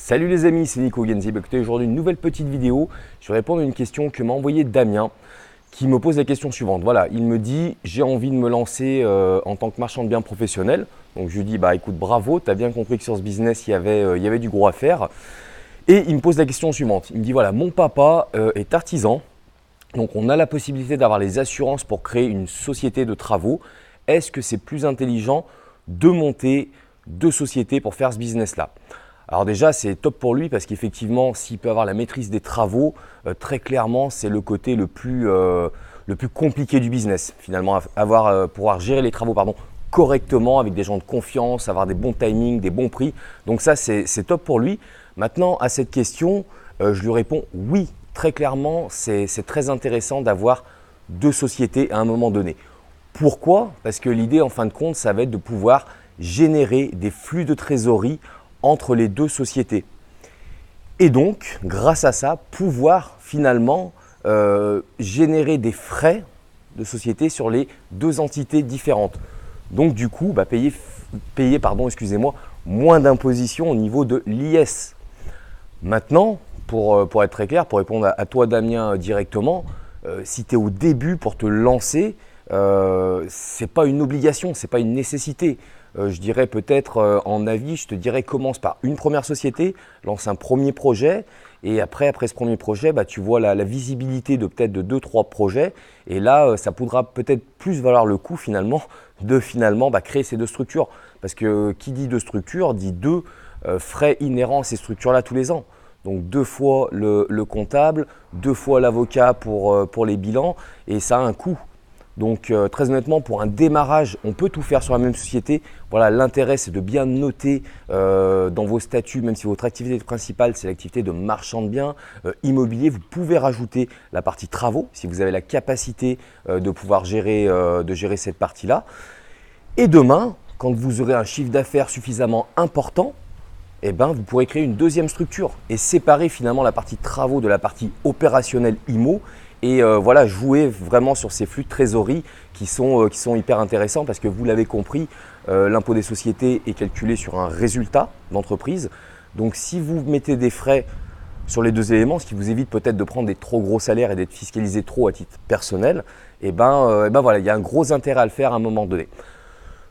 Salut les amis, c'est Nico Genzi. Écoutez, aujourd'hui une nouvelle petite vidéo. Je vais répondre à une question que m'a envoyée Damien qui me pose la question suivante. Voilà, il me dit j'ai envie de me lancer en tant que marchand de biens professionnel. Donc je lui dis bah écoute bravo, tu as bien compris que sur ce business il y avait du gros à faire. Et il me pose la question suivante. Il me dit voilà, mon papa est artisan. Donc on a la possibilité d'avoir les assurances pour créer une société de travaux. Est-ce que c'est plus intelligent de monter deux sociétés pour faire ce business-là? Alors déjà, c'est top pour lui parce qu'effectivement, s'il peut avoir la maîtrise des travaux, très clairement, c'est le côté le plus compliqué du business. Finalement, pouvoir gérer les travaux correctement avec des gens de confiance, avoir des bons timings, des bons prix. Donc ça, c'est top pour lui. Maintenant, à cette question, je lui réponds oui, très clairement, c'est très intéressant d'avoir deux sociétés à un moment donné. Pourquoi? Parce que l'idée, en fin de compte, ça va être de pouvoir générer des flux de trésorerie entre les deux sociétés. Et donc, grâce à ça, pouvoir finalement générer des frais de société sur les deux entités différentes. Donc du coup, payer moins d'imposition au niveau de l'IS. Maintenant, pour être très clair, pour répondre à toi Damien directement, si tu es au début pour te lancer, ce n'est pas une obligation, ce n'est pas une nécessité. Je dirais peut-être en avis, je te dirais commence par une première société, lance un premier projet et après ce premier projet, tu vois la visibilité de peut-être de 2-3 projets et là, ça pourra peut-être plus valoir le coup finalement de créer ces deux structures. Parce que qui dit deux structures dit deux frais inhérents à ces structures-là tous les ans. Donc 2 fois le comptable, 2 fois l'avocat pour les bilans et ça a un coût. Donc très honnêtement, pour un démarrage, on peut tout faire sur la même société. Voilà, l'intérêt, c'est de bien noter dans vos statuts, même si votre activité principale, c'est l'activité de marchand de biens immobilier, vous pouvez rajouter la partie travaux, si vous avez la capacité de pouvoir gérer cette partie-là. Et demain, quand vous aurez un chiffre d'affaires suffisamment important, vous pourrez créer une deuxième structure et séparer finalement la partie travaux de la partie opérationnelle IMO. Et jouer vraiment sur ces flux de trésorerie qui sont hyper intéressants parce que vous l'avez compris, l'impôt des sociétés est calculé sur un résultat d'entreprise. Donc si vous mettez des frais sur les deux éléments, ce qui vous évite peut-être de prendre des trop gros salaires et d'être fiscalisé trop à titre personnel, il y a un gros intérêt à le faire à un moment donné.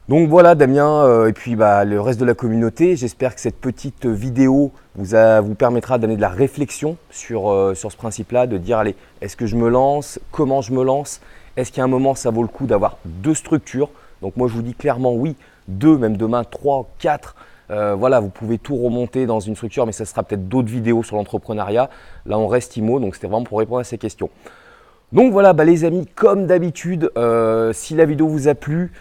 Donc voilà Damien, et puis le reste de la communauté, j'espère que cette petite vidéo vous permettra d'amener de la réflexion sur ce principe-là, de dire allez, est-ce que je me lance, comment je me lance, est-ce qu'à un moment ça vaut le coup d'avoir deux structures? Donc moi je vous dis clairement oui, deux, même demain 3, 4, vous pouvez tout remonter dans une structure, mais ça sera peut-être d'autres vidéos sur l'entrepreneuriat. Là on reste IMO, donc c'était vraiment pour répondre à ces questions. Donc voilà les amis, comme d'habitude, si la vidéo vous a plu,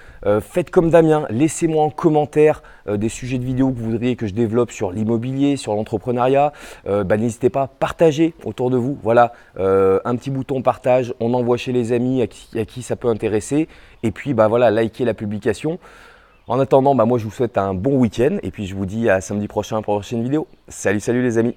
faites comme Damien, laissez-moi en commentaire des sujets de vidéos que vous voudriez que je développe sur l'immobilier, sur l'entrepreneuriat. N'hésitez pas à partager autour de vous. Voilà, un petit bouton partage, on envoie chez les amis à qui ça peut intéresser. Et puis likez la publication. En attendant, moi je vous souhaite un bon week-end et puis je vous dis à samedi prochain pour la prochaine vidéo. Salut les amis.